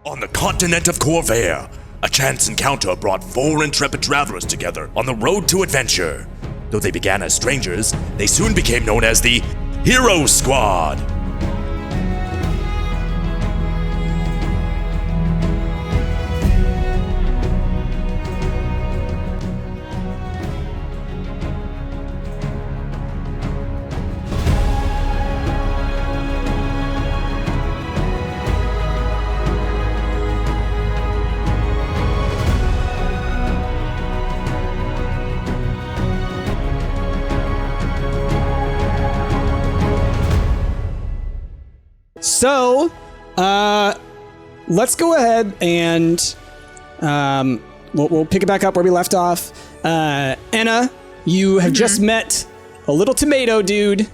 On the continent of Khorvaire, a chance encounter brought 4 intrepid travelers together on the road to adventure. Though they began as strangers, they soon became known as the Hero Squad. So, let's go ahead and we'll pick it back up where we left off. Anna, you have just met a little tomato dude,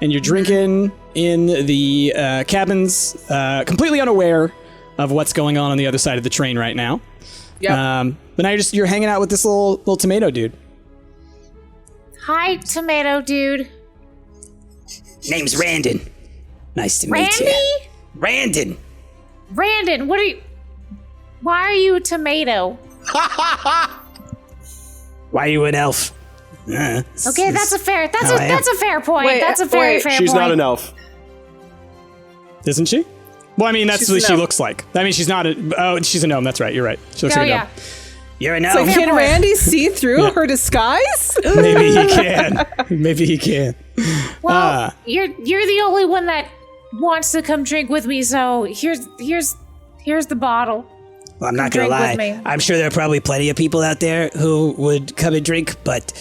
and you're drinking in the cabins, completely unaware of what's going on the other side of the train right now. Yep. But now you're hanging out with this little tomato dude. Hi, tomato dude. Name's Randon. Nice to meet you. Randy? Randon. What are you... Why are you a tomato? Why are you an elf? Okay, that's a fair point. Wait, that's a very fair point. She's not an elf. Isn't she? Well, I mean, that's She's what a she gnome. looks like. I mean, she's not she's a gnome. That's right. You're right. She looks like a gnome. You're an So elf. can Randy see through her disguise? Maybe he can. Maybe he can. Well, you're the only one that wants to come drink with me, so here's the bottle. Well, I'm not gonna Drink lie. with me. I'm sure there are probably plenty of people out there who would come and drink, but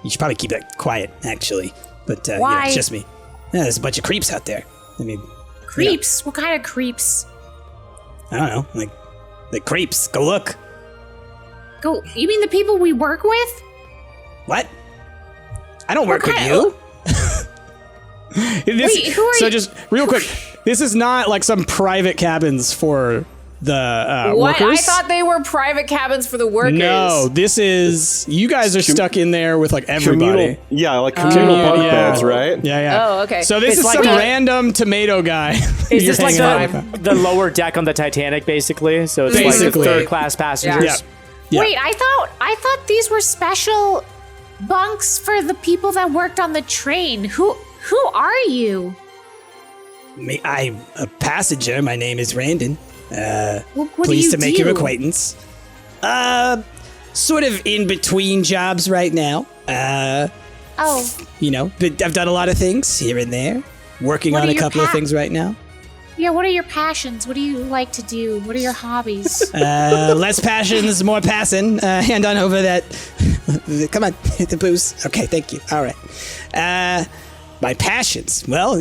you should probably keep that quiet, actually. But Why? it's just me. Yeah, there's a bunch of creeps out there. I mean, Creeps? What kind of creeps? I don't know, like creeps. Go look. You mean the people we work with? What? I don't work with kind you. Wait, who are so you? just real quick, this is not like some private cabins for the What? workers. I thought they were private cabins for the workers. No, this is you guys are stuck in there with like everybody. Communal bunk beds, right? Yeah. Oh, okay. So this It's is like some a- random tomato guy. Is this like hanging out with. the lower deck on the Titanic, basically? So it's Basically. like third-class passengers. Yeah. Wait, I thought these were special bunks for the people that worked on the train. Who are you? I'm a passenger. My name is Randon. What Pleased do to make do? your acquaintance. Sort of in between jobs right now. Oh, But I've done a lot of things here and there. Working What on are a your couple of things right now. yeah. What are your passions? What do you like to do? What are your hobbies? Less passions, more passing. Hand on over that. Come on, hit the booze. Okay, thank you. All right. My passions. Well,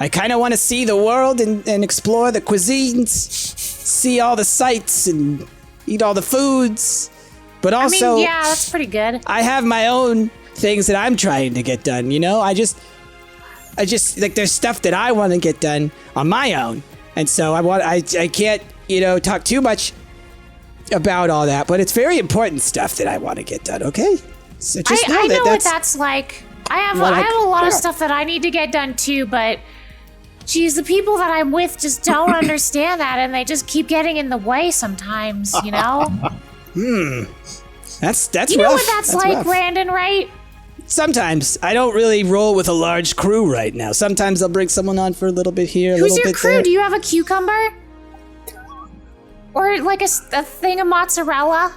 I kind of want to see the world and explore the cuisines, see all the sights and eat all the foods. But also, I mean, yeah, that's pretty good. I have my own things that I'm trying to get done. I just like there's stuff that I want to get done on my own, and so I can't talk too much about all that. But it's very important stuff that I want to get done. Okay, so just I know what that's that's like. I have Well, I have a lot of sure. stuff that I need to get done too, but geez, the people that I'm with just don't understand that, and they just keep getting in the way sometimes. That's You rough. know what that's like, rough. Brandon, right? Sometimes I don't really roll with a large crew right now. Sometimes I'll bring someone on for a little bit here, a Who's little your bit crew? there. Do you have a cucumber? Or like a thing of mozzarella?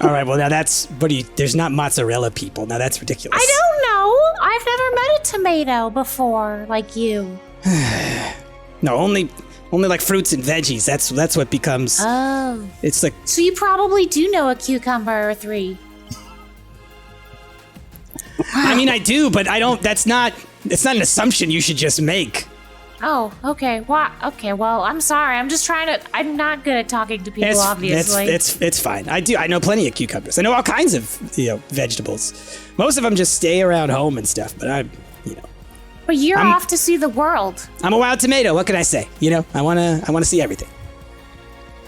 All right, well now there's not mozzarella people. Now that's ridiculous. I don't know. I've never met a tomato before, like you. No, only like fruits and veggies. That's what becomes. Oh. It's like So you probably do know a cucumber or 3. I mean I do, but I don't. It's not an assumption you should just make. Oh, okay. Well, I'm sorry. I'm not good at talking to people, obviously. It's fine. I know plenty of cucumbers. I know all kinds of vegetables. Most of them just stay around home and stuff. But But you're off to see the world. I'm a wild tomato. What can I say? I wanna see everything.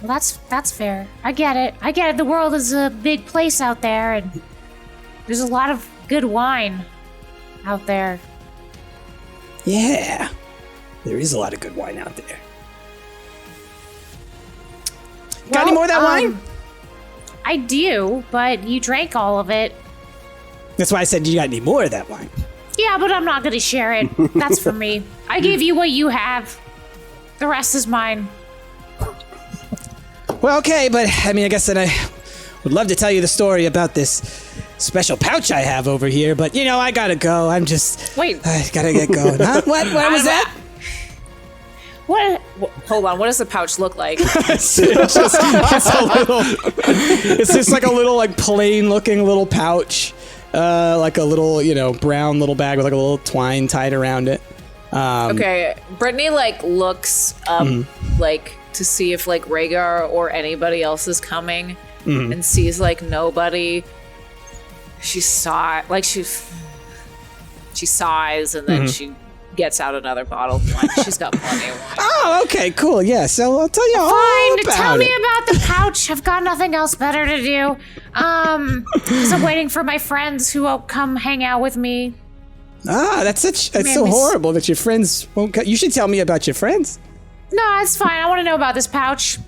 Well, that's fair. I get it. The world is a big place out there, and there's a lot of good wine out there. Yeah, there is a lot of good wine out there. Got any more of that wine? I do, but you drank all of it. That's why I said you got any more of that wine. Yeah, but I'm not gonna share it. That's for me. I gave you what you have. The rest is mine. Well, okay, but I mean, I guess then I would love to tell you the story about this special pouch I have over here, but you know, I gotta go. I gotta get going. Huh? What was that? What? Hold on. What does the pouch look like? It's just like a little, like plain looking little pouch. Like a little, brown little bag with like a little twine tied around it. Okay, Brittany like looks up like to see if like Rhaegar or anybody else is coming, and sees like nobody. She sighs, and then she gets out another bottle of wine. She's got plenty of wine. Oh, okay, cool. Yeah, so I'll tell you all Fine, about tell me it. about the pouch. I've got nothing else better to do. Because I'm waiting for my friends who won't come hang out with me. That's so horrible that your friends won't come. You should tell me about your friends. No, it's fine. I want to know about this pouch.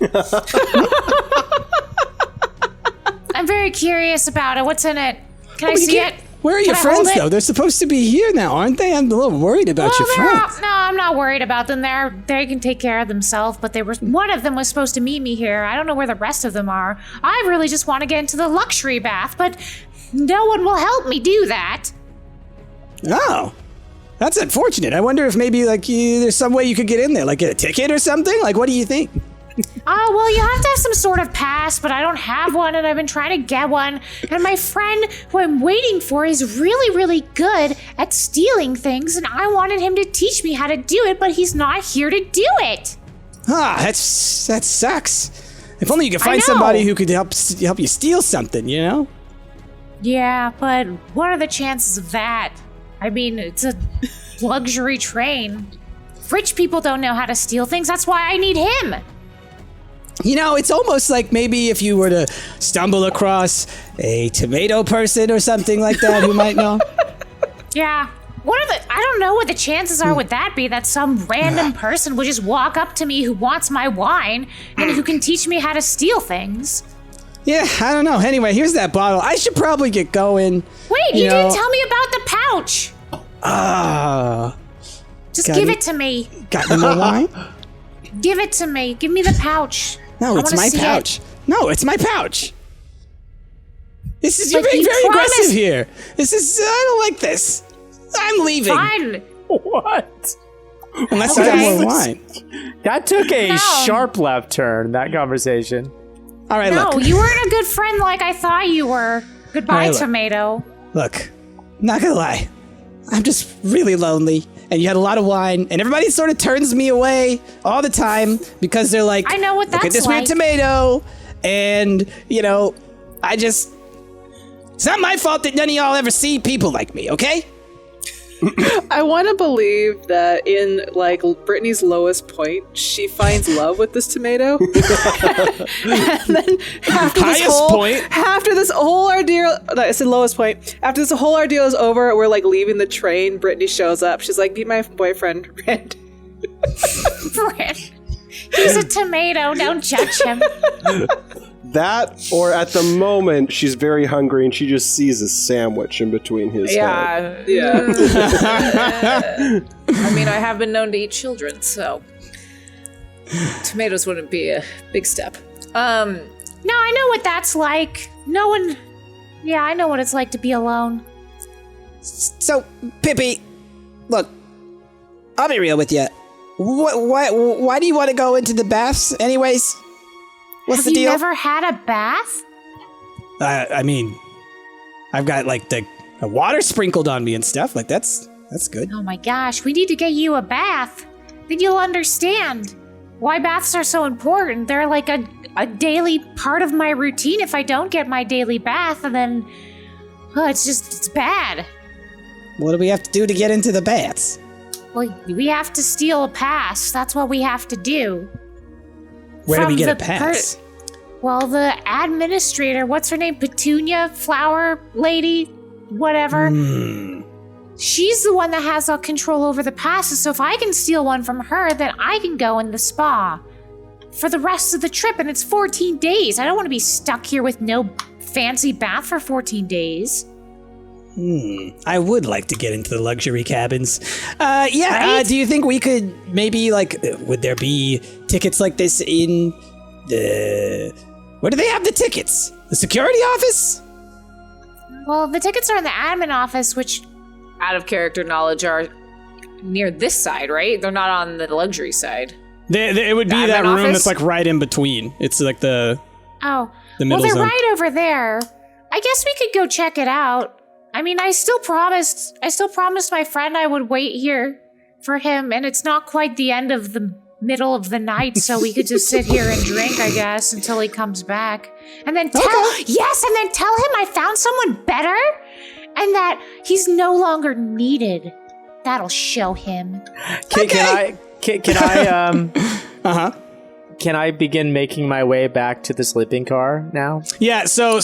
I'm very curious about it. What's in it? Can I see it? Where are your Can I hold friends, it? though? They're supposed to be here now, aren't they? I'm a little worried about your friends. No, I'm not worried about them. They can take care of themselves, but one of them was supposed to meet me here. I don't know where the rest of them are. I really just want to get into the luxury bath, but no one will help me do that. Oh, that's unfortunate. I wonder if maybe there's some way you could get in there, like get a ticket or something. Like, what do you think? Oh, well, you have to have some sort of pass, but I don't have one, and I've been trying to get one. And my friend who I'm waiting for is really, really good at stealing things, and I wanted him to teach me how to do it, but he's not here to do it. That sucks. If only you could find somebody who could help you steal something, you know? Yeah, but what are the chances of that? I mean, it's a luxury train. Rich people don't know how to steal things. That's why I need him. You know, it's almost like maybe if you were to stumble across a tomato person or something like that who might know. Yeah. I don't know what the chances are would that be that some random person would just walk up to me who wants my wine and who can teach me how to steal things. Yeah, I don't know. Anyway, here's that bottle. I should probably get going. Wait, you didn't tell me about the pouch. Just give it to me. Got any more wine? Give it to me. Give me the pouch. No, it's my pouch. No, it's my pouch. You're being very aggressive here. I don't like this. I'm leaving. Fine. What? Unless you got more wine. That took a sharp left turn, that conversation. All right, No, look. you weren't a good friend like I thought you were. Goodbye, Look. tomato. Look, not gonna lie. I'm just really lonely, and you had a lot of wine, and everybody sort of turns me away all the time because they're like, I know what look at that's this weird like." tomato, and, it's not my fault that none of y'all ever see people like me, okay? I want to believe that in Brittany's lowest point, she finds love with this tomato, and then after this whole ordeal, I said lowest point. After this whole ordeal is over, we're leaving the train. Brittany shows up. She's like, "Meet my boyfriend, Rand." He's a tomato. Don't judge him. That, or at the moment, she's very hungry and she just sees a sandwich in between his head. Yeah. I mean, I have been known to eat children, so tomatoes wouldn't be a big step. No, I know what that's like. I know what it's like to be alone. So, Pippi, look, I'll be real with you. Why do you want to go into the baths anyways? What's the deal? Have you never had a bath? I mean, I've got the water sprinkled on me and stuff. That's good. Oh my gosh, we need to get you a bath. Then you'll understand why baths are so important. They're like a daily part of my routine. If I don't get my daily bath, then it's bad. What do we have to do to get into the baths? Well, we have to steal a pass. That's what we have to do. Where do we From get a the pass? Well, the administrator, what's her name? Petunia, flower lady, whatever. She's the one that has all control over the passes. So if I can steal one from her, then I can go in the spa for the rest of the trip, and it's 14 days. I don't want to be stuck here with no fancy bath for 14 days. I would like to get into the luxury cabins. Right? Do you think we could maybe, would there be tickets like this in the... Where do they have the tickets? The security office? Well, the tickets are in the admin office, which... Out of character knowledge are near this side, right? They're not on the luxury side. It would be that room office? that's like right in between. It's like the middle well, they're zone. right over there. I guess we could go check it out. I mean, I still promised my friend I would wait here for him, and it's not quite the end of the middle of the night, so we could just sit here and drink, I guess, until he comes back. And then tell him I found someone better and that he's no longer needed. That'll show him. Can I begin making my way back to the sleeping car now? Yeah, so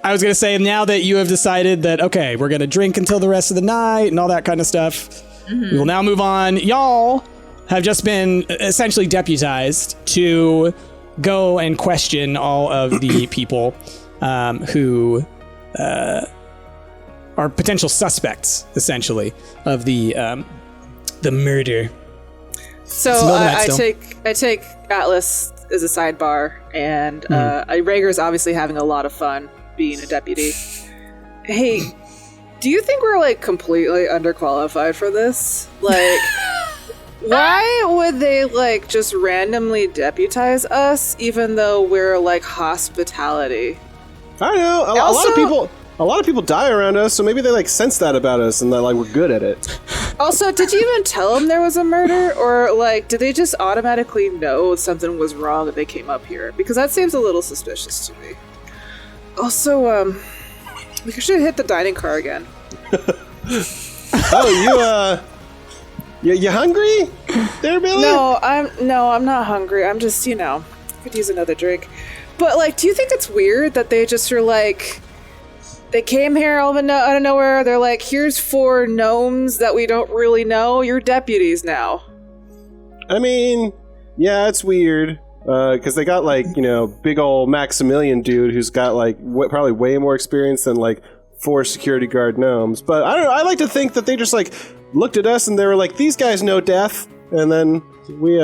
I was going to say, now that you have decided that, okay, we're going to drink until the rest of the night and all that kind of stuff, we will now move on. Y'all have just been essentially deputized to go and question all of the people who are potential suspects, essentially, of the murder. So I take Atlas as a sidebar, and Rhaegar's obviously having a lot of fun being a deputy. Hey, do you think we're like completely underqualified for this? Like, why would they like just randomly deputize us, even though we're like hospitality? I don't know. A lot of people die around us, so maybe they like sense that about us and that like we're good at it. Also, did you even tell them there was a murder, or like did they just automatically know something was wrong and they came up here? Because that seems a little suspicious to me. Also, we should hit the dining car again. Oh, you hungry there, Billy? No, I'm not hungry. I'm just, could use another drink. But like, do you think it's weird that they just are like, they came here out of nowhere, they're like, here's 4 gnomes that we don't really know, you're deputies now. I mean, yeah, it's weird. Because they got like, big old Maximilian dude who's got like probably way more experience than like 4 security guard gnomes. But I don't know, I like to think that they just like looked at us and they were like, these guys know death. And then we,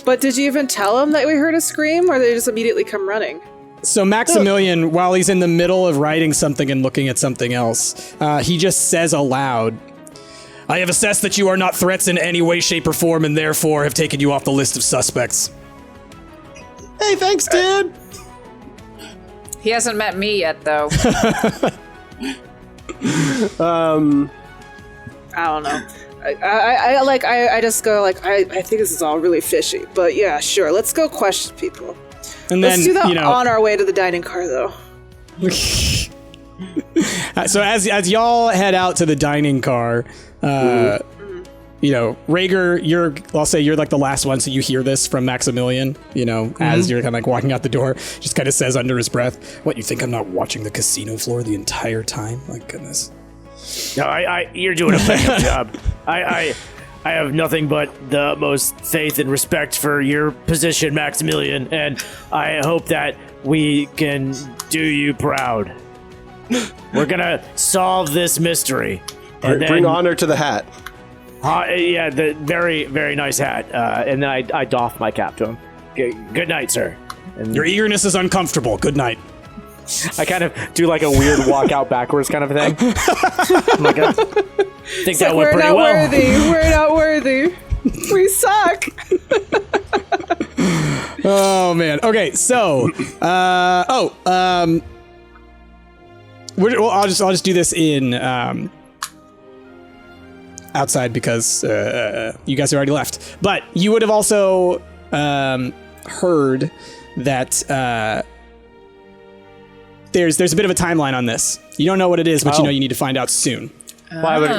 But did you even tell them that we heard a scream, or they just immediately come running? So Maximilian, while he's in the middle of writing something and looking at something else, he just says aloud, "I have assessed that you are not threats in any way, shape, or form, and therefore have taken you off the list of suspects." Hey, thanks, dude! He hasn't met me yet, though. I don't know. I just go like, I think this is all really fishy, but yeah, sure, let's go question people. And Let's then, do that on our way to the dining car, though. So as y'all head out to the dining car, Rhaegar, I'll say you're like the last one, so you hear this from Maximilian, as you're kind of like walking out the door, just kind of says under his breath, "What, you think I'm not watching the casino floor the entire time? My goodness." No, you're doing a bad job. I have nothing but the utmost faith and respect for your position, Maximilian, and I hope that we can do you proud. We're gonna solve this mystery. And bring honor to the hat. Yeah, the very, very nice hat. And then I doff my cap to him. Good night, sir. And Your eagerness is uncomfortable. Good night. I kind of do like a weird walkout backwards kind of thing. I'm like, I think that went pretty well. We're not worthy. We suck. Oh man. Okay, so I'll just do this in outside because you guys have already left. But you would have also heard that there's a bit of a timeline on this. You don't know what it is, but you need to find out soon. Why would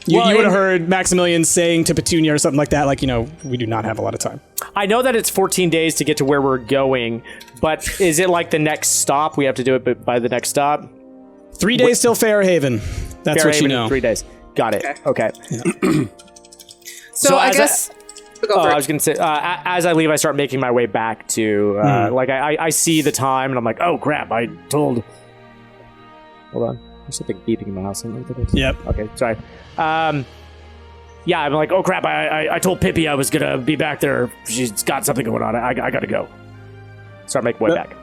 you would have heard Maximilian saying to Petunia or something like that, like, we do not have a lot of time. I know that it's 14 days to get to where we're going, but is it like the next stop? We have to do it by the next stop? 3 days till Fairhaven. That's what you know. 3 days. Got it. Okay. So I guess... I was going to say, as I leave, I start making my way back to, I see the time, and I'm like, oh, crap, Hold on. There's something beeping in my house. Yep. Okay, sorry. Yeah, I'm like, oh, crap, I told Pippi I was going to be back there. She's got something going on. I got to go. Start making my way back.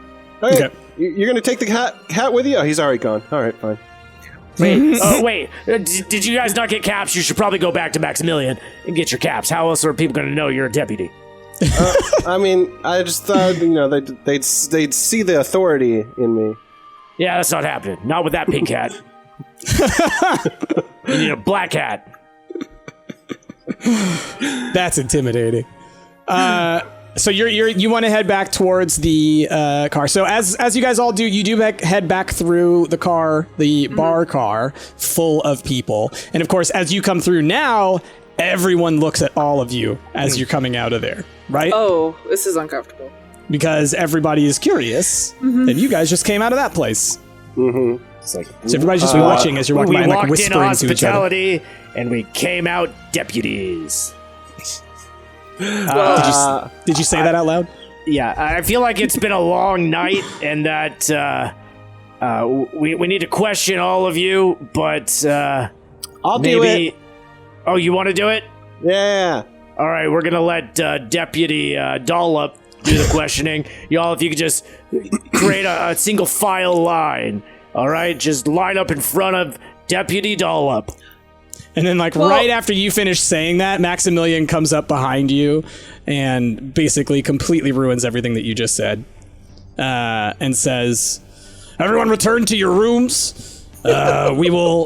Okay. You're going to take the hat with you? Oh, he's already gone. All right, fine. Wait. Did you guys not get caps? You should probably go back to Maximilian and get your caps. How else are people going to know you're a deputy? I mean, I just thought, they'd see the authority in me. Yeah, that's not happening. Not with that pink hat. You need a black hat. That's intimidating. So you want to head back towards the car. So as you guys all do, you do head back through the car, the bar car, full of people. And of course, as you come through now, everyone looks at all of you as you're coming out of there, right? Oh, this is uncomfortable. Because everybody is curious, and you guys just came out of that place. Mm-hmm. It's like, so everybody's just watching as you're walking by and like whispering to each other. And we came out deputies. Did you say that out loud? Yeah, I feel like it's been a long night, and that we need to question all of you. But I'll do it. Oh, you want to do it? Yeah. All right, we're gonna let Deputy Dollop do the questioning. Y'all, if you could just create a single file line. All right, just line up in front of Deputy Dollop. And then, right after you finish saying that, Maximilian comes up behind you and basically completely ruins everything that you just said. And says, everyone return to your rooms. We will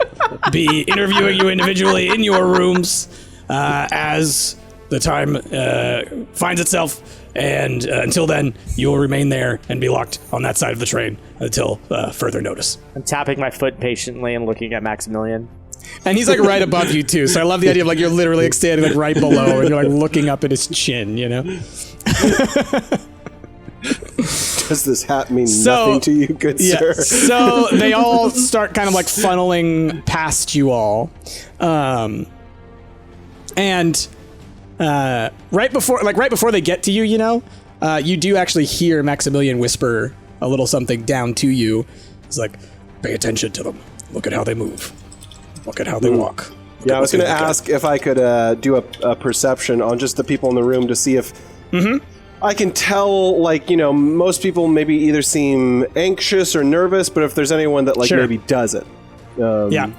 be interviewing you individually in your rooms as the time finds itself. And until then, you will remain there and be locked on that side of the train until further notice. I'm tapping my foot patiently and looking at Maximilian. And he's right above you too, so I love the idea of you're literally standing right below, and you're looking up at his chin, Does this hat mean nothing to you, good sir? So they all start kind of funneling past you all, and right before they get to you, you do actually hear Maximilian whisper a little something down to you. He's like, "Pay attention to them. Look at how they move. Look at how they walk." I was going to ask if I could do a perception on just the people in the room to see if I can tell, most people maybe either seem anxious or nervous, but if there's anyone that maybe does it. Yeah.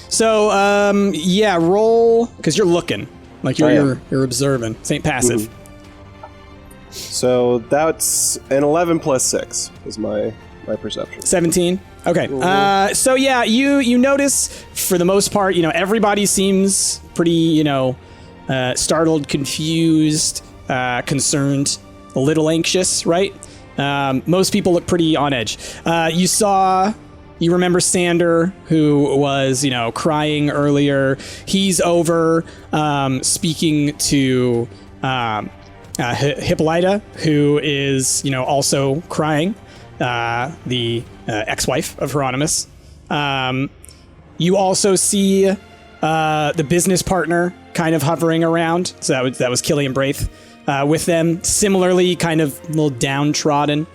So, roll, because you're looking. You're observing. This ain't passive. Mm-hmm. So that's an 11 plus 6 is my perception. 17. Okay. So yeah, you notice for the most part, everybody seems pretty, startled, confused, concerned, a little anxious, right? Most people look pretty on edge. You remember Sander, who was, crying earlier. He's over speaking to Hippolyta, who is, also crying. The ex-wife of Hieronymus. You also see the business partner kind of hovering around. So that was Killian Braith with them. Similarly, kind of a little downtrodden.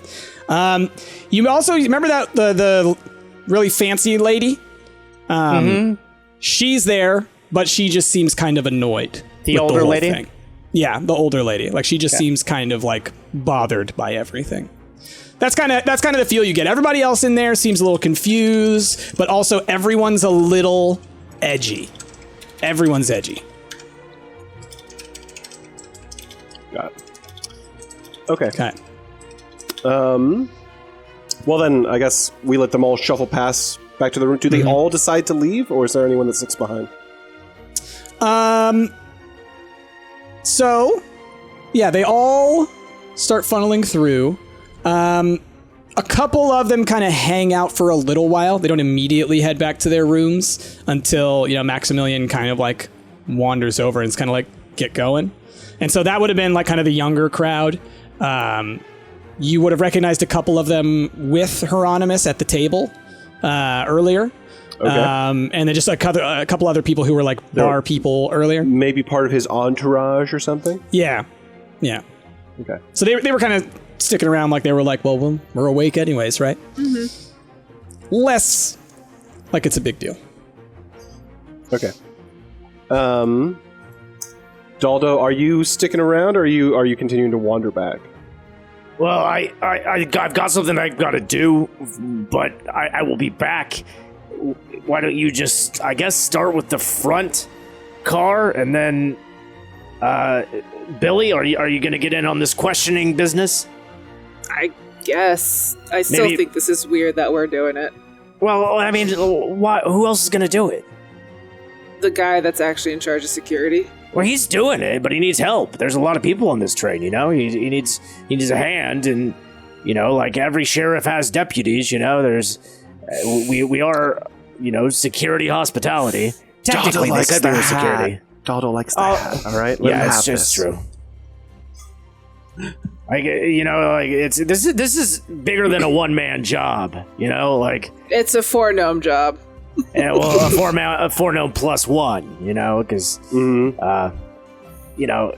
You also remember that the really fancy lady? She's there, but she just seems kind of annoyed. The older lady? Thing. Yeah, the older lady. She just seems kind of bothered by everything. That's kind of the feel you get. Everybody else in there seems a little confused, but also everyone's a little edgy. Everyone's edgy. Got it. Okay. Well then, I guess we let them all shuffle past back to the room. Do they all decide to leave, or is there anyone that sticks behind? So, yeah, they all start funneling through. A couple of them kind of hang out for a little while. They don't immediately head back to their rooms until, Maximilian kind of wanders over and is kind of get going. And so that would have been kind of the younger crowd. You would have recognized a couple of them with Hieronymus at the table earlier. And then just a couple other people who were like bar people earlier. Maybe part of his entourage or something? Yeah. Okay. So they were kind of sticking around like they were like, well, we're awake anyways, right? Mm-hmm. Less like it's a big deal. Okay. Daldo, are you sticking around, or are you continuing to wander back? Well, I've got something I've got to do, but I will be back. Why don't you just, I guess, start with the front car, and then, Billy, are you going to get in on this questioning business? I guess. I still think this is weird that we're doing it. Well, I mean, who else is going to do it? The guy that's actually in charge of security. Well, he's doing it, but he needs help. There's a lot of people on this train, you know? He needs a hand, and, you know, like every sheriff has deputies, you know? We are, you know, security hospitality. Technically, they said we were security. Daldo likes that. All right, let him have it's true. Like, you know, like this is bigger than a one-man job, you know? Like, it's a 4-gnome job. Yeah, well, a 4-gnome plus 1, you know, because, you know,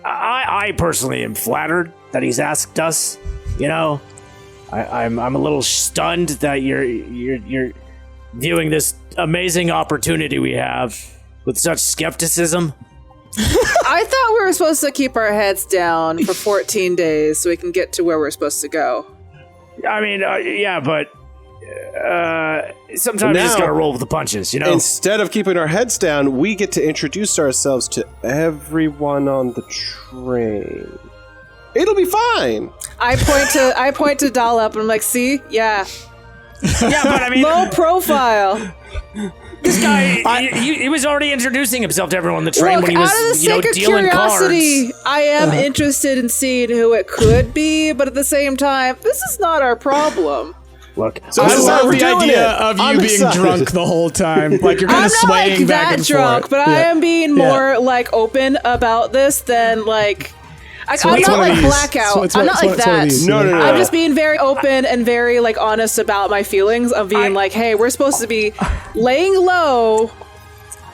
I personally am flattered that he's asked us, you know. I'm a little stunned that you're viewing this amazing opportunity we have with such skepticism. I thought we were supposed to keep our heads down for 14 days so we can get to where we're supposed to go. I mean, yeah, but sometimes you just gotta roll with the punches, you know? Instead of keeping our heads down, we get to introduce ourselves to everyone on the train. It'll be fine. I point to Dollop and I'm like, see? Yeah. Yeah, but I mean... Low profile. This guy, he was already introducing himself to everyone on the train when he was, you know, dealing curiosity, cards. I am interested in seeing who it could be, but at the same time, this is not our problem. Look, So I this is how love we're the doing idea it. of you I'm being excited. drunk the whole time. Like you're kind I'm of not swaying like back that and drunk, forth. but I am being more like open about this than like. I'm not like blackout. I'm not like that. No. I'm just being very open and very like honest about my feelings of being like, hey, we're supposed to be laying low.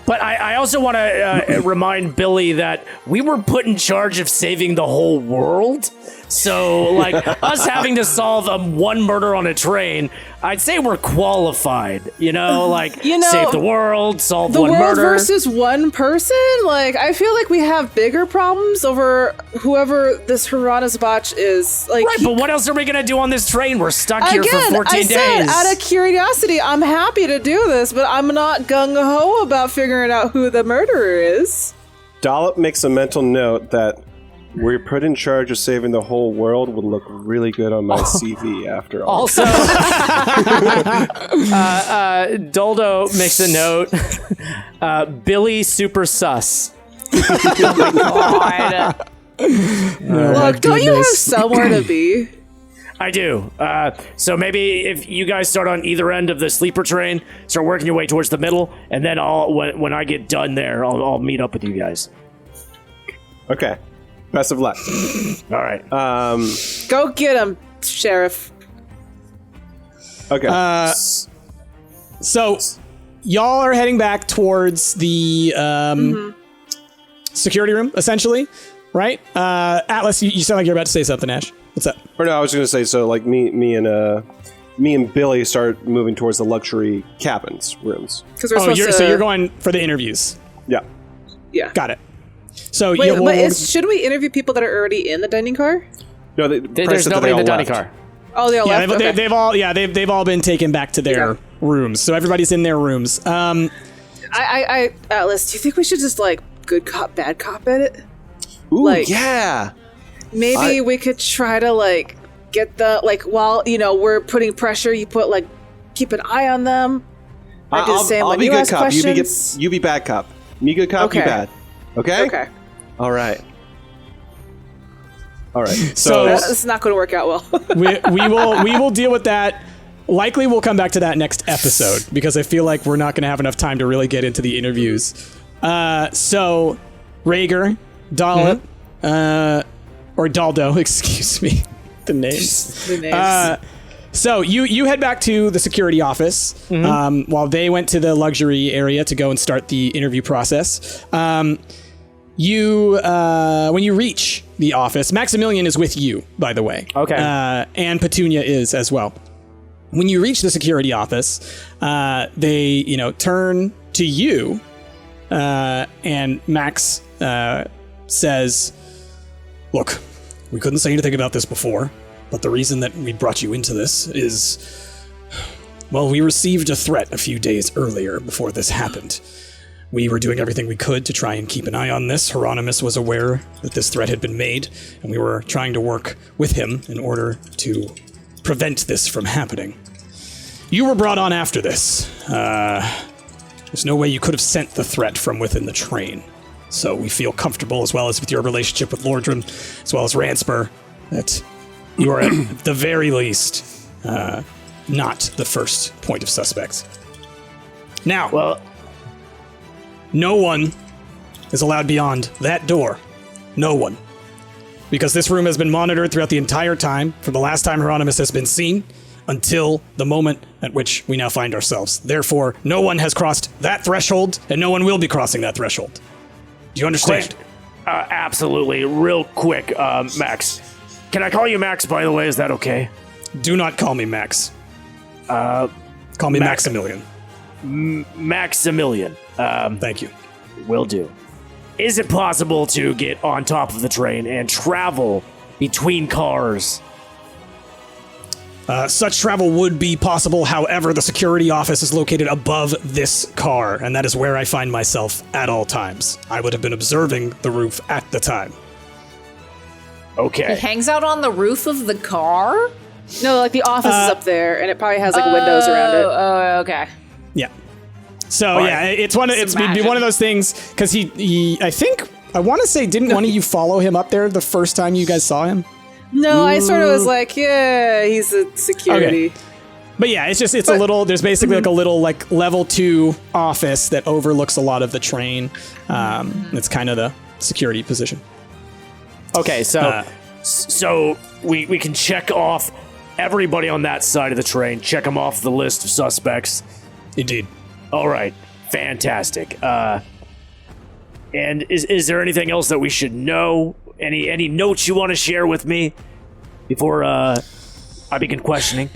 But I also want to remind Billy that we were put in charge of saving the whole world. So, like, us having to solve one murder on a train, I'd say we're qualified, you know? Like, save the world, solve one murder. The world versus one person? Like, I feel like we have bigger problems over whoever this Hieronymus Botch is. Like, right, but what else are we going to do on this train? We're stuck here for 14 days. Said, out of curiosity, I'm happy to do this, but I'm not gung-ho about figuring out who the murderer is. Dollop makes a mental note that we're put in charge of saving the whole world would look really good on my CV after all. Also, Doldo makes a note. Billy super sus. God. Look, don't you have somewhere to be? I do. So maybe if you guys start on either end of the sleeper train, start working your way towards the middle, and then when I get done there, I'll meet up with you guys. Okay. Best of luck. All right. Go get him, Sheriff. Okay. So, y'all are heading back towards the security room, essentially, right? Atlas, you sound like you're about to say something, Ash. What's up? Or no, I was going to say, so like me and Billy start moving towards the luxury cabins rooms. Because we're supposed to. So you're going for the interviews. Yeah. Yeah. Got it. So Wait, should we interview people that are already in the dining car? No, There's nobody in the dining car. Oh, they all left. Okay. they've all been taken back to their rooms. So everybody's in their rooms. Atlas, do you think we should just like good cop, bad cop at it? Ooh, like, yeah. Maybe we could try to like get the like while we're putting pressure. You put like keep an eye on them. I do the same. I'll when be you good ask cop. questions. You be bad cop. Me good cop. Okay. You bad. Okay. Okay. All right. So that's not going to work out well. we will deal with that. Likely we'll come back to that next episode because I feel like we're not going to have enough time to really get into the interviews. So Rhaegar, Dollop, or Daldo, excuse me, the names. So you head back to the security office while they went to the luxury area to go and start the interview process. When you reach the office, Maximilian is with you, by the way. Okay. And Petunia is as well. When you reach the security office, they turn to you, and Max says, "Look, we couldn't say anything about this before. But the reason that we brought you into this is, well, we received a threat a few days earlier before this happened. We were doing everything we could to try and keep an eye on this. Hieronymus was aware that this threat had been made, and we were trying to work with him in order to prevent this from happening. You were brought on after this. There's no way you could have sent the threat from within the train. So we feel comfortable, as well as with your relationship with Lordrum, as well as Ranspur, that you are at the very least not the first point of suspects. Now, Well, no one is allowed beyond that door. No one. Because this room has been monitored throughout the entire time, from the last time Hieronymus has been seen, until the moment at which we now find ourselves. Therefore, no one has crossed that threshold, and no one will be crossing that threshold. Do you understand? absolutely. Real quick, Max. Can I call you Max, by the way? Is that okay? Do not call me Max. Call me Maximilian. Maximilian. Thank you. Will do. Is it possible to get on top of the train and travel between cars? Such travel would be possible, however, the security office is located above this car, and that is where I find myself at all times. I would have been observing the roof at the time. Okay. He hangs out on the roof of the car? No, like the office is up there, and it probably has like windows around it. Oh, okay. Yeah. So yeah, it's one of those things because he I think I want to say didn't one of you follow him up there the first time you guys saw him? No, I sort of was like, yeah, he's a security. Okay. But yeah, it's a little. There's basically like a little like level 2 office that overlooks a lot of the train. It's kind of the security position. Okay, so So we can check off everybody on that side of the train, check them off the list of suspects. Indeed. All right, fantastic. And is there anything else that we should know? Any notes you want to share with me before I begin questioning?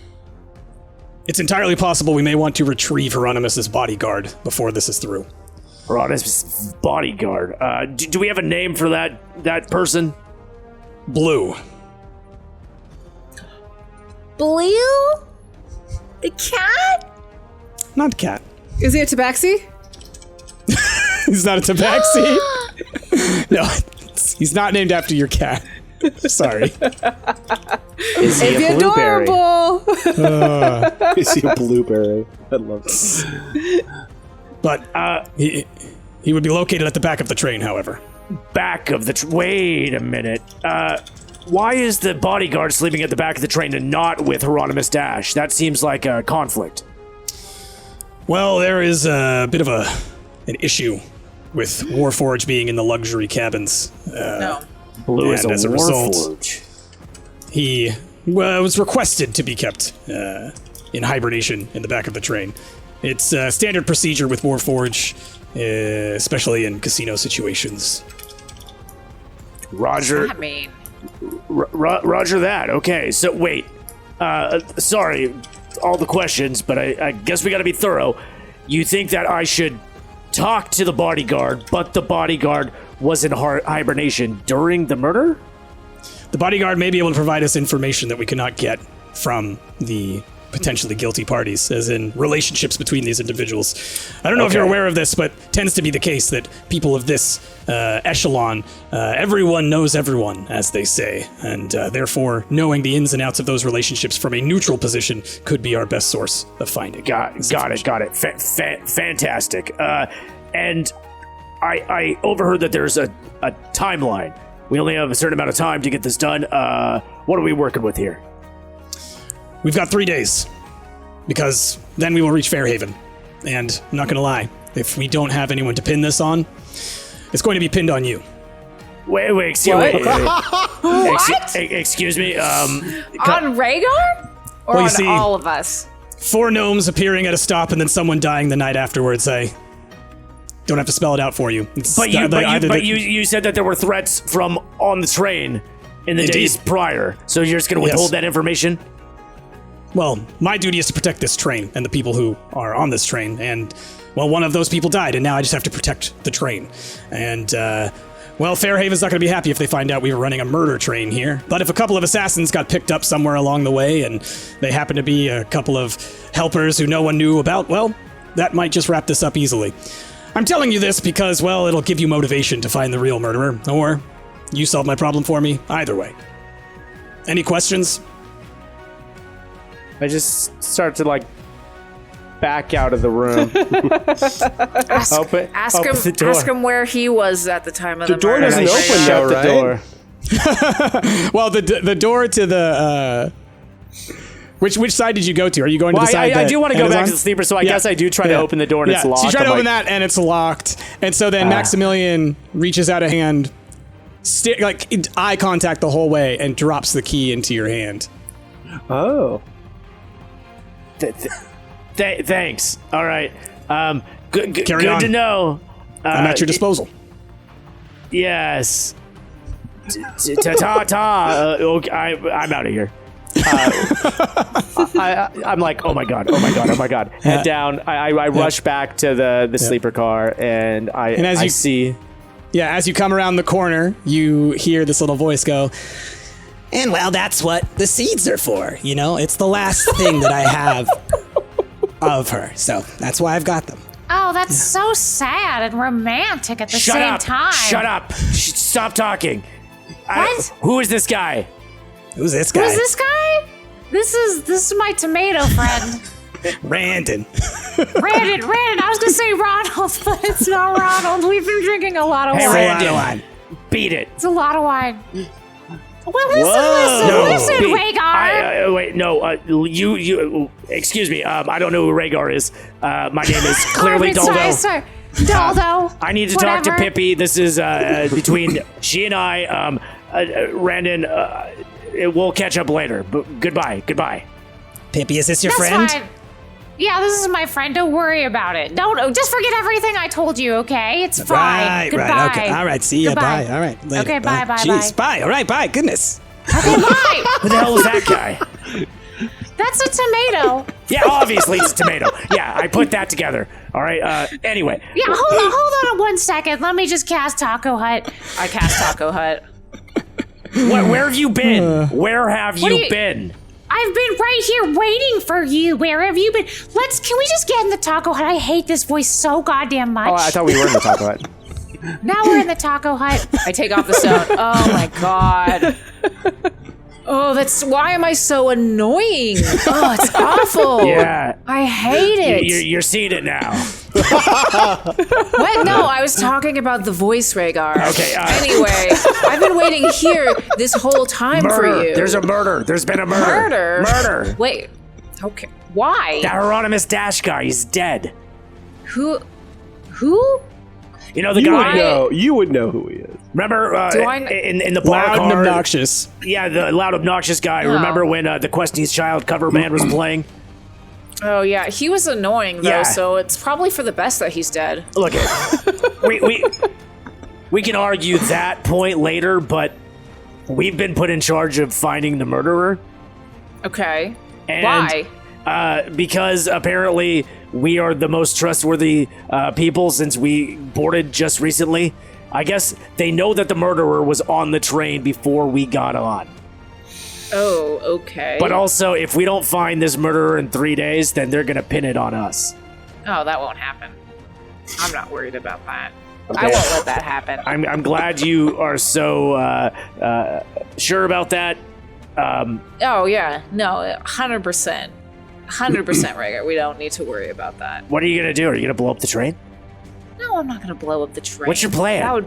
It's entirely possible we may want to retrieve Hieronymus's bodyguard before this is through. Hieronymus' bodyguard. Do we have a name for that person? Blue. Blue? The cat? Not cat. Is he a tabaxi? He's not a tabaxi. No, he's not named after your cat. Sorry. is he a blueberry? Adorable. Is he a blueberry? I love it. But he would be located at the back of the train, however. Back of the wait a minute. Why is the bodyguard sleeping at the back of the train and not with Hieronymus Dash? That seems like a conflict. Well, there is a bit of an issue with Warforge being in the luxury cabins. No. Blue is and a as a result, warforge. He was requested to be kept in hibernation in the back of the train. It's standard procedure with Warforge, especially in casino situations. Roger. What does that mean? Roger that. Okay, so wait. Sorry, all the questions, but I guess we gotta be thorough. You think that I should talk to the bodyguard, but the bodyguard was in hibernation during the murder? The bodyguard may be able to provide us information that we cannot get from the potentially guilty parties, as in relationships between these individuals. I don't know if you're aware of this, but tends to be the case that people of this echelon, everyone knows everyone, as they say, and therefore knowing the ins and outs of those relationships from a neutral position could be our best source of finding. Got it. Fantastic. And I overheard that there's a timeline. We only have a certain amount of time to get this done. What are we working with here? We've got 3 days, because then we will reach Fairhaven. And I'm not going to lie, if we don't have anyone to pin this on, it's going to be pinned on you. Wait, excuse me. On Rhaegar? Or Well, you on see- all of us? 4 gnomes appearing at a stop and then someone dying the night afterwards. I don't have to spell it out for you. It's But either the- you said that there were threats from on the train in the days prior. So you're just going to withhold that information? Well, my duty is to protect this train and the people who are on this train. And, well, one of those people died, and now I just have to protect the train. And, well, Fairhaven's not going to be happy if they find out we were running a murder train here. But if a couple of assassins got picked up somewhere along the way and they happen to be a couple of helpers who no one knew about, well, that might just wrap this up easily. I'm telling you this because, well, it'll give you motivation to find the real murderer, or you solve my problem for me. Either way. Any questions? I just start to back out of the room. Ask him where he was at the time of the door murder. doesn't open Shut though, the right? door. Well, the door to the which side did you go to? Are you going Well, to the side? I that do want to go Anna's back on? to the sleeper, so I Yeah. guess I do try to Yeah. open the door and it's locked. So you try to I'm open like, that and it's locked. And so then Maximilian reaches out a hand, eye contact the whole way, and drops the key into your hand. Oh. Thanks. All right. Good Carry on. to know. I'm at your disposal. Yes. Ta-ta-ta. Okay, I'm out of here. I'm like, oh my god. Head down. I rush back to the sleeper car, and I see. Yeah, as you come around the corner, you hear this little voice go, and well, that's what the seeds are for. You know, it's the last thing that I have of her. So that's why I've got them. Oh, that's so sad and romantic at the same time. Shut up. Stop talking. What? Who is this guy? Who's this guy? Who's this guy? This is my tomato friend. Brandon. Brandon, I was gonna say Ronald, but it's not Ronald. We've been drinking a lot of Hey, wine. Brandon. Beat it. It's a lot of wine. Well, listen, Rhaegar. Wait, no. You. Excuse me. I don't know who Rhaegar is. My name is clearly Doldo. Sorry. Doldo. I need to talk to Whatever. Pippi. This is between she and I. Randon. We'll catch up later. But goodbye. Pippi, is this your That's friend? fine. Yeah, this is my friend. Don't worry about it. Don't just forget everything I told you. Okay, it's fine. Right, Goodbye. right, okay. All right, see ya. Goodbye. Bye. All right, later. Okay, bye. Jeez, bye. All right, bye. Goodness. Okay, bye. Who the hell is that guy? That's a tomato. Yeah, obviously it's a tomato. Yeah, I put that together. All right. Anyway. Yeah, hold on 1 second. Let me just cast Taco Hut. I cast Taco Hut. Where have you been? Where have do you you- been? I've been right here waiting for you. Where have you been? Can we just get in the Taco Hut? I hate this voice so goddamn much. Oh, I thought we were in the Taco Hut. Now we're in the Taco Hut. I take off the stone. Oh my god. Oh, why am I so annoying? Oh, it's awful. Yeah. I hate it. You're seeing it now. What? No, I was talking about the voice, Rhaegar. Okay, Anyway, I've been waiting here this whole time for Murder. you. There's a murder. There's been a murder. Murder. Wait. Okay. Why? The Hieronymus Dash guy. He's dead. Who? You know the You would guy. know. You would know who he is. Remember Do I in the bar Loud and car? obnoxious. Yeah, the loud, obnoxious guy. Oh. Remember when the Questy's Child cover band was playing? Oh yeah, he was annoying though, Yeah. so it's probably for the best that he's dead. Look, we can argue that point later, but we've been put in charge of finding the murderer. Okay. And, Why? Because apparently we are the most trustworthy people since we boarded just recently. I guess they know that the murderer was on the train before we got on. Oh, okay. But also, if we don't find this murderer in 3 days, then they're gonna pin it on us. Oh, that won't happen. I'm not worried about that. I won't let that happen. I'm glad you are so sure about that. Oh yeah, no, 100%. 100% Rhaegar. We don't need to worry about that. What are you gonna do? Are you gonna blow up the train? No, I'm not gonna blow up the train. What's your plan?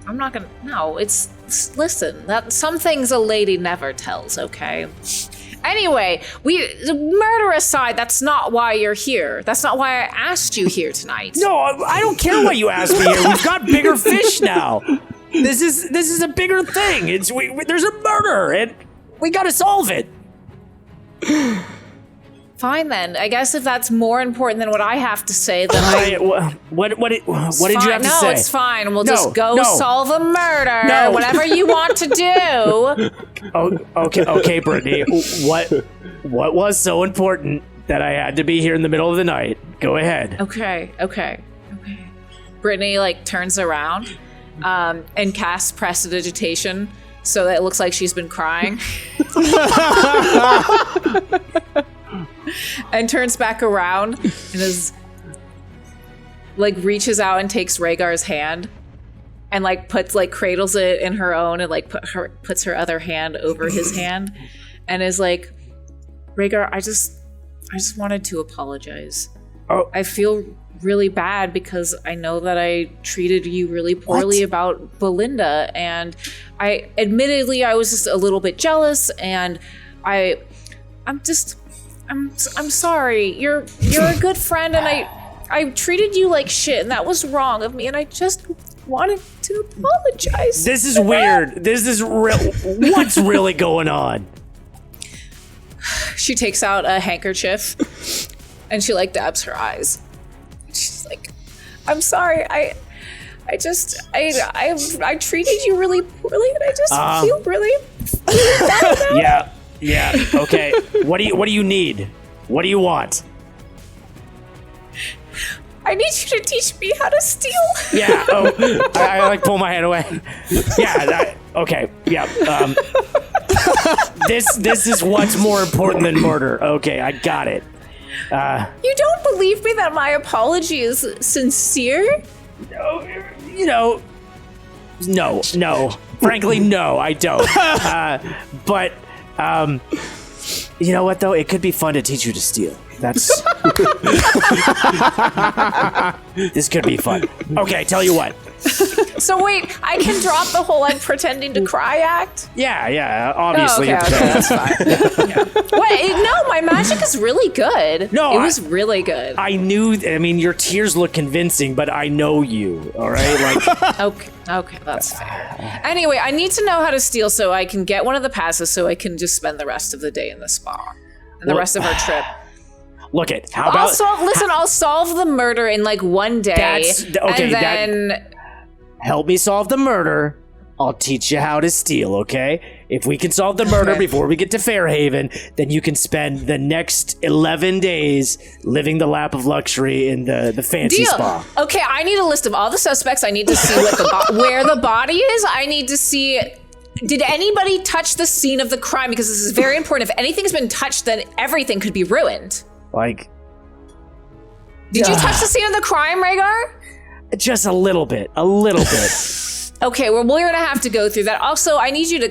I'm not gonna. No, listen. Some things a lady never tells. Okay. Anyway, murder aside, that's not why you're here. That's not why I asked you here tonight. No, I don't care why you asked me here. We've got bigger fish now. This is a bigger thing. There's a murder, and we gotta solve it. Fine then. I guess if that's more important than what I have to say, then what did you have to say? No, it's fine. We'll just go solve a murder. Whatever you want to do. Okay, Brittany. What was so important that I had to be here in the middle of the night? Go ahead. Okay. Brittany turns around and casts prestidigitation so that it looks like she's been crying. And turns back around and is reaches out and takes Rhaegar's hand and puts cradles it in her own and puts her other hand over his hand and is like, Rhaegar, I just wanted to apologize. Oh. I feel really bad because I know that I treated you really poorly about Belinda, and I was just a little bit jealous, and I'm sorry. You're a good friend, and I treated you like shit, and that was wrong of me, and I just wanted to apologize. This is weird. This is what's really going on? She takes out a handkerchief and she dabs her eyes. She's like, I'm sorry. I treated you really poorly, and I just feel really bad about it. Yeah. Okay. What do you need? What do you want? I need you to teach me how to steal. Yeah. Oh, I pull my hand away. Yeah. Okay. Yeah. This is what's more important than murder. Okay, I got it. You don't believe me that my apology is sincere? No. Frankly, no, I don't. But you know what though? It could be fun to teach you to steal. That's this could be fun. Okay, tell you what. So wait, I can drop the whole I'm pretending to cry act? Yeah, obviously. Okay, that's fine. Yeah. Wait, no, my magic is really good. No, it was really good. I mean, your tears look convincing, but I know you, all right? Okay, that's fair. Anyway, I need to know how to steal so I can get one of the passes so I can just spend the rest of the day in the spa and the rest of our trip. Look it. How about? I'll solve the murder in one day. And then help me solve the murder. I'll teach you how to steal. Okay. If we can solve the murder before we get to Fairhaven, then you can spend the next 11 days living the lap of luxury in the fancy spa. Okay, I need a list of all the suspects. I need to see where the body is. I need to see. Did anybody touch the scene of the crime? Because this is very important. If anything's been touched, then everything could be ruined. Did you touch the scene of the crime, Rhaegar? Just a little bit. Okay, well, we're gonna have to go through that. Also, I need you to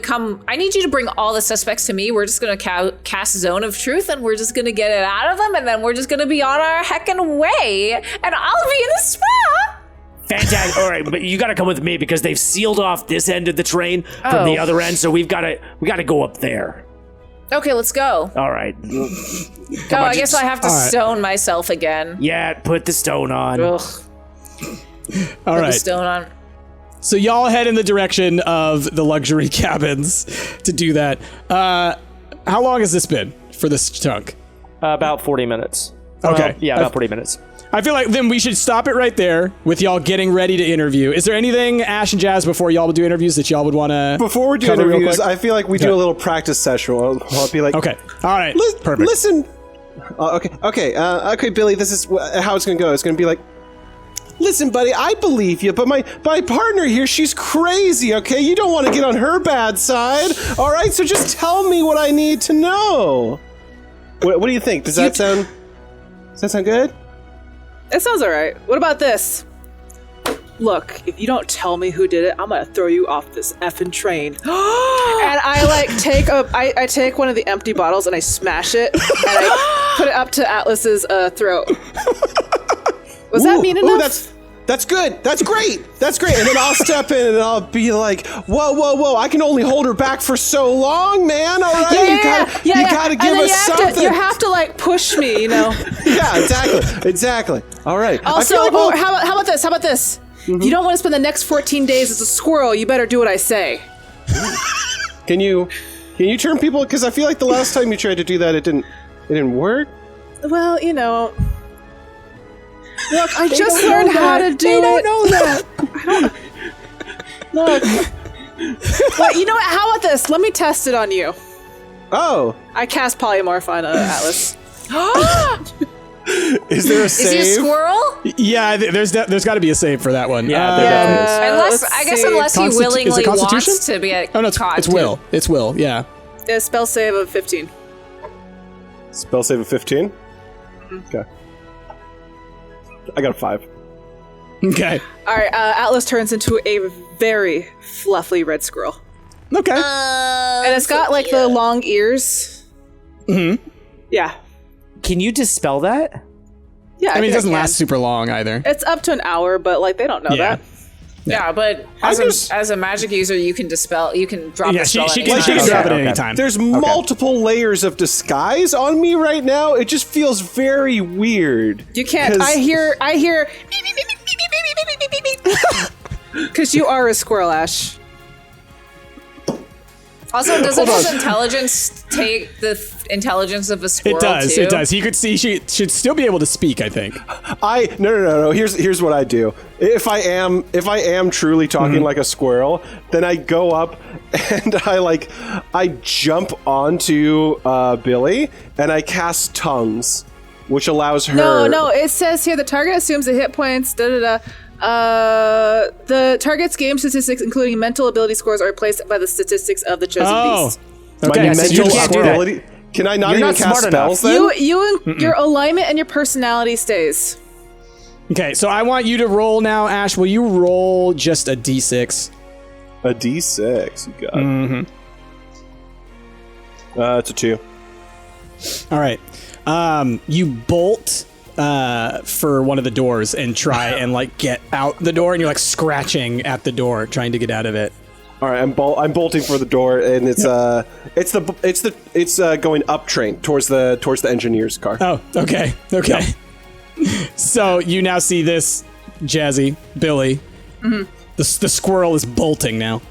bring all the suspects to me. We're just gonna cast Zone of Truth, and we're just gonna get it out of them, and then we're just gonna be on our heckin' way, and I'll be in the spa. Fantastic. All right, but you gotta come with me because they've sealed off this end of the train from the other end, so we gotta go up there. Okay, let's go. All right. I guess I have to stone myself again. Yeah, put the stone on. Ugh. All right. Put the stone on. So y'all head in the direction of the luxury cabins to do that. How long has this been for this chunk? About 40 minutes. Okay. About 40 minutes. I feel like then we should stop it right there with y'all getting ready to interview. Is there anything, Ash and Jazz, before y'all would do interviews that y'all would want to Before we do interviews, I feel like we do a little practice session. I'll be like, okay, all right, perfect. Listen. Okay, Billy, this is how it's going to go. It's going to be like, listen, buddy, I believe you, but my partner here, she's crazy, okay? You don't want to get on her bad side, all right? So just tell me what I need to know. What do you think? Does that sound good? It sounds all right. What about this? Look, if you don't tell me who did it, I'm gonna throw you off this effing train. And I take one of the empty bottles and I smash it and I put it up to Atlas's throat. Was that mean enough? That's good. That's great. And then I'll step in and I'll be like, whoa. I can only hold her back for so long, man. All right. You gotta give us something. You have to push me, you know. Yeah, exactly. All right. Also, how about this? Mm-hmm. You don't want to spend the next 14 days as a squirrel. You better do what I say. Can you turn people? Because I feel like the last time you tried to do that, it didn't work. Well, you know. Look, I just learned how to do it. They don't know that. Look. Well, you know what? How about this? Let me test it on you. Oh. I cast polymorph on Atlas. Is there a save? Is he a squirrel? Yeah, there's got to be a save for that one. Yeah, there definitely is. Unless he willingly Constitution? wants to be a Oh no, it's will. It's will. Yeah. A spell save of 15. Spell save of 15? Okay. I got a 5. Okay. All right, Atlas turns into a very fluffy red squirrel. Okay. And it's got like the long ears. Mm-hmm. Yeah. Can you dispel that? Yeah. I mean, it doesn't last super long either. It's up to an hour, but like they don't know that. Yeah, but as a magic user, you can dispel. You can drop the spell. She can drop it at any time. There's multiple layers of disguise on me right now. It just feels very weird. You can't. I hear. Because you are a squirrel, Ash. Also, doesn't his intelligence take the intelligence of a squirrel? It does. He should still be able to speak, I think. No. Here's what I do. If I am truly talking like a squirrel, then I go up and I jump onto Billy and I cast tongues, which allows her. No. It says here the target assumes the hit points. The target's game statistics, including mental ability scores, are replaced by the statistics of the chosen beast. Okay. My So mental you can't do ability. Can I not even cast spells then? Your alignment and your personality stays. Okay, so I want you to roll now, Ash. Will you roll just a d6? A d6. You got it. Mm-hmm. It's a 2. All right. You bolt for one of the doors and try and get out the door, and you're scratching at the door trying to get out of it. All right, I'm bolting for the door, and it's going up train towards the engineer's car. Oh, okay. Yep. So you now see this, Jazzy, Billy. Mm-hmm. The squirrel is bolting now.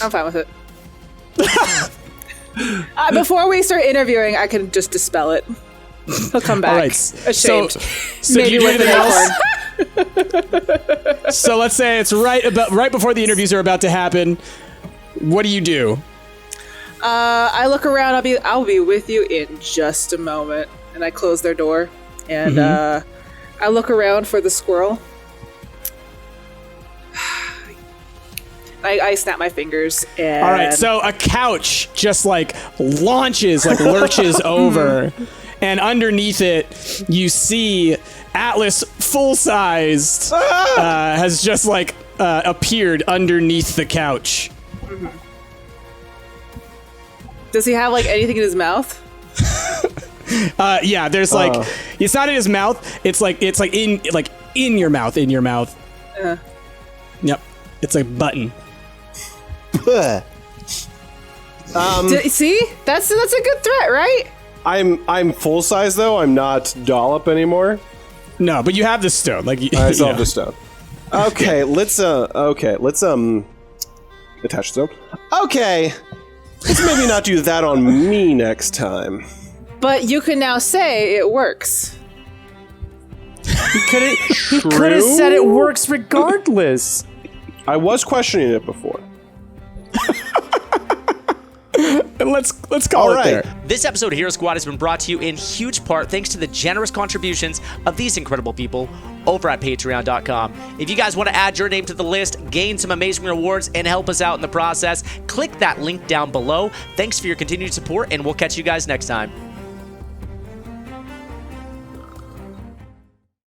I'm fine with it. Before we start interviewing, I can just dispel it. He'll come back. All right. Ashamed. So maybe do you with do an anything acorn. else? So let's say it's right before the interviews are about to happen. What do you do? I look around. I'll be with you in just a moment. And I close their door. And I look around for the squirrel. I snap my fingers. And all right. So a couch just launches, lurches over. And underneath it, you see Atlas, full-sized, has just appeared underneath the couch. Mm-hmm. Does he have anything in his mouth? Yeah. There's it's not in his mouth. It's in your mouth. In your mouth. Yep. It's a button. See, that's a good threat, right? I'm full size though. I'm not dollop anymore. No, but you have the stone. I still have the stone. Okay, let's attach stone. Okay, let's maybe not do that on me next time. But you can now say it works. He could have said it works regardless. I was questioning it before. And let's call it there. This episode of Hero Squad has been brought to you in huge part thanks to the generous contributions of these incredible people over at patreon.com. If you guys want to add your name to the list, gain some amazing rewards, and help us out in the process, click that link down below. Thanks for your continued support, and we'll catch you guys next time.